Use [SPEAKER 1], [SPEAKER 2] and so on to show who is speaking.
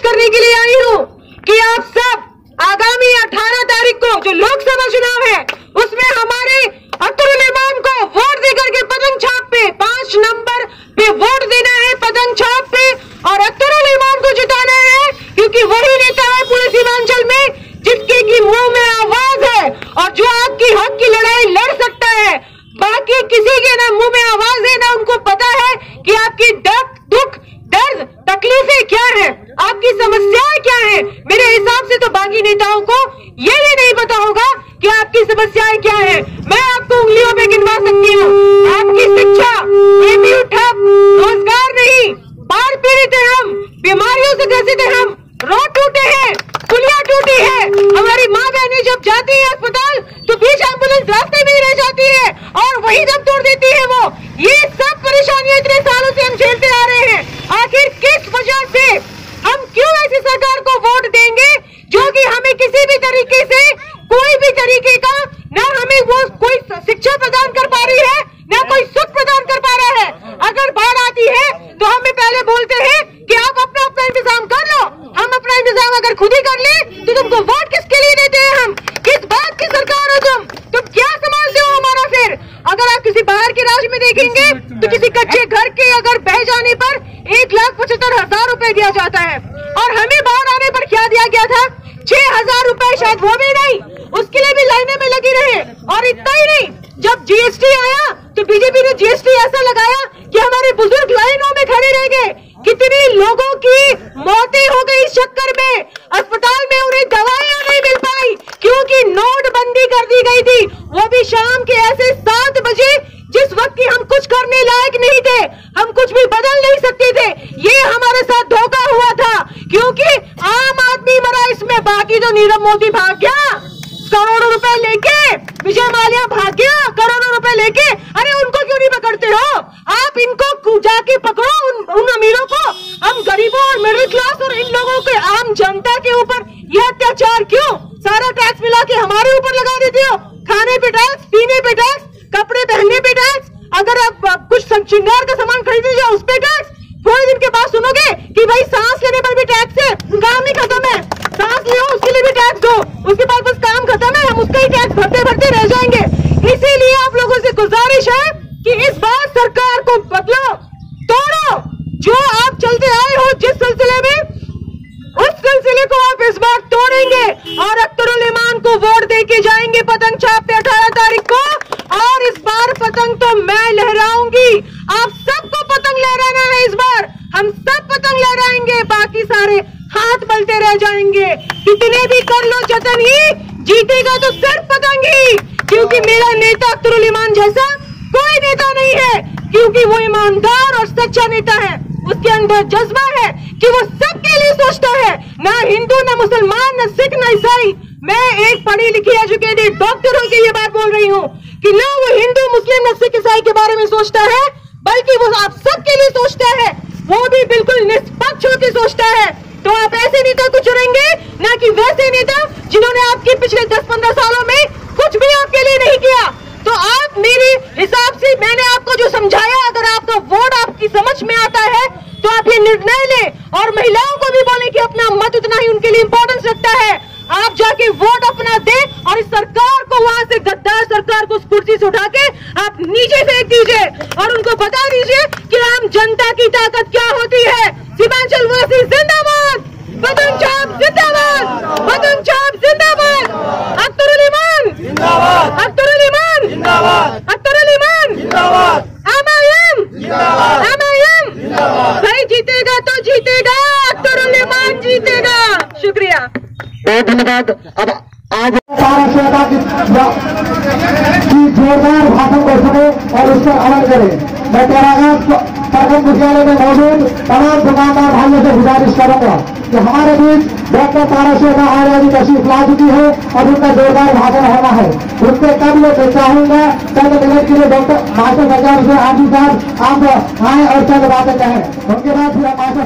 [SPEAKER 1] करने के लिए आई हूँ कि आप सब आगामी 18 तारीख को जो लोकसभा चुनाव है उसमें हमारे अख्तरुल इमान को वोट देकर के पतंग छाप पे 5 नंबर पे वोट देना है, पतंग छाप पे, और अख्तरुल इमान को जिताना है क्योंकि वही नेता है पूरे सीमांचल में जिसके की मुंह में आवाज है और जो आपकी हक की लड़ाई लड़ सकता है। बाकी किसी के ना मुंह में आवाज है ना उनको पता है कि आपकी दुख दर्द तकलीफें क्या है, आपकी समस्याएं क्या है। मेरे हिसाब से तो बाकी नेताओं को ये भी नहीं पता होगा कि आपकी समस्याएं क्या है। मैं आपको उंगलियों पे गिनवा सकती हूँ। आपकी शिक्षा, ठप, रोजगार नहीं, बाढ़ पीड़ित है हम, बीमारियों से ग्रसित है हम, रोड टूटे हैं, पुलिया टूटी है, हमारी माँ बहनें जब जाती है अस्पताल तो बीच एम्बुलेंस रास्ते में ही रह जाती है और वही दम तोड़ देती है वो। ये सब परेशानियां इतने सालों से हम झेलते आ रहे हैं। आखिर किस वजह से हम क्यों ऐसी सरकार को वोट देंगे जो कि हमें किसी भी तरीके से कोई भी तरीके का ना हमें वो कोई शिक्षा प्रदान कर पा रही है ना कोई सुख प्रदान कर पा रहा है। अगर बाढ़ आती है तो हमें पहले बोलते हैं कि आप अपना अपना इंतजाम कर लो। हम अपना इंतजाम अगर खुद ही कर ले तो तुमको वोट किसके लिए देते हैं हम? किस बात की सरकार हो तुम क्या संभालते हो हमारा? फिर अगर आप किसी बाहर के राज्य में देखेंगे तो किसी कच्चे घर के अगर बह जाने पर 1,75,000 रुपए दिया जाता है और हमें बाढ़ आने पर क्या दिया गया था? 6,000 रुपए, शायद वो भी नहीं, उसके लिए भी लाइनें में लगी रहे। और इतना ही नहीं, जब जीएसटी आया तो बीजेपी ने जीएसटी ऐसा लगाया कि हमारे बुजुर्ग लाइनों में खड़े रह गए। कितने लोगों की मौतें हो गई इस चक्कर में, अस्पताल में उन्हें दवाइयां नहीं मिल पाई क्योंकि नोटबंदी कर दी गई थी, वो भी शाम के ऐसे 7 बजे जिस वक्त की हम कुछ करने लायक नहीं थे, हम कुछ भी बदल नहीं सकते थे। ये हमारे साथ धोखा हुआ था क्योंकि आम आदमी मरा इसमें, बाकी तो नीरव मोदी भाग गया करोड़ों रुपए लेके, विजय माल्या भाग गया करोड़ों रुपए लेके। अरे उनको क्यों नहीं पकड़ते हो आप? इनको जाके पकड़ो उन अमीरों को। हम गरीबों और मिडिल क्लास और इन लोगों के आम जनता के ऊपर यह अत्याचार क्यों? सारा टैक्स मिला के हमारे ऊपर लगा देते हो। खाने पे टैक्स, पीने पे टैक्स, कपड़े पहनने पे टैक्स, अगर आप कुछ श्रृंगार का सामान खरीदने जाओ उस पे टैक्स। थोड़े दिन के बाद सुनोगे कि भाई सांस लेने पर भी टैक्स है, काम ही खत्म है, सांस लो उसके लिए भी टैक्स दो, उसके बाद बस काम खत्म है, हम उसका ही टैक्स भरते भरते रह जाएंगे। इसीलिए आप लोगों से गुजारिश है कि इस बार सरकार को बदलो, तोड़ो। जो आप चलते आए हो जिस सिलसिले में, उस सिलसिले को आप इस बार तोड़ेंगे और अख्तरुल इमान को वोट देके जाएंगे पतंग छाप पे 18 तारीख को। और इस बार पतंग तो मैं लहराऊंगी, आप सबको पतंग लहराना है इस बार। हम सब पतंग लहराएंगे, बाकी सारे हाथ मलते रह जाएंगे। कितने भी कर लो जतन ही, जीतेगा तो सिर्फ पतंग ही, क्योंकि मेरा नेता अख्तरुल इमान जैसा कोई नेता नहीं है, क्योंकि वो ईमानदार और सच्चा नेता है। उसके अंदर जज्बा है कि वो सबके लिए सोचता है, ना हिंदू, ना मुसलमान, ना सिख, ना ईसाई। मैं एक पढ़ी लिखी एजुकेटेड डॉक्टर होकर ये बात बोल रही हूँ कि ना वो हिंदू, मुस्लिम, ना सिख, ईसाई के बारे में सोचता है, बल्कि वो आप सबके लिए सोचता है, वो भी बिल्कुल निष्पक्ष होकर सोचता है। तो आप ऐसे नेता को चुनेंगे, ना कि वैसे नेता जिन्होंने आपके पिछले 10-15 सालों में कुछ भी आपके लिए नहीं किया। तो आप मेरे हिसाब से, मैंने आपको जो समझाया, अगर आपका वोट आपकी समझ में आता है तो आप ये निर्णय लें और महिलाओं को भी बोले कि अपना मत उतना ही उनके लिए इंपॉर्टेंस रखता है। आप जाके वोट अपना दें और इस सरकार को, वहां से गद्दार सरकार को उस कुर्सी से उठा के आप नीचे फेंक दीजिए और उनको बता दीजिए कि आम जनता की ताकत क्या होती है। सीमांचल वासी जिंदाबाद, पतंग छाप जिंदाबाद, पतंग छाप जिंदाबाद, अख्तरुल इमान जिंदाबाद, अख्तरुल इमान जिंदाबाद, अख्तरुल इमान जिंदाबाद, एमआईएम जिंदाबाद, एमआईएम जिंदाबाद। भाई जीतेगा तो जीतेगा, अख्तरुल इमान जीतेगा। शुक्रिया,
[SPEAKER 2] बहुत धन्यवाद। अब आज सारा की जोरदार भाषण कर सके और उस पर अमल करें। मैं तेरागांव प्रखंड मुख्यालय में मौजूद तमाम दुकानदार भाइयों से गुजारिश करूंगा कि हमारे बीच डॉक्टर ताराशेखर आर्य जी तशरीफ ला चुकी है और उनका जोरदार भाषण होना है। उनसे कब मैं चाहूंगा चंद मिनट के लिए डॉक्टर मास्टर सरकार से आजी साहब आप आए और चंद बातें कहें, उनके बाद फिर मास्टर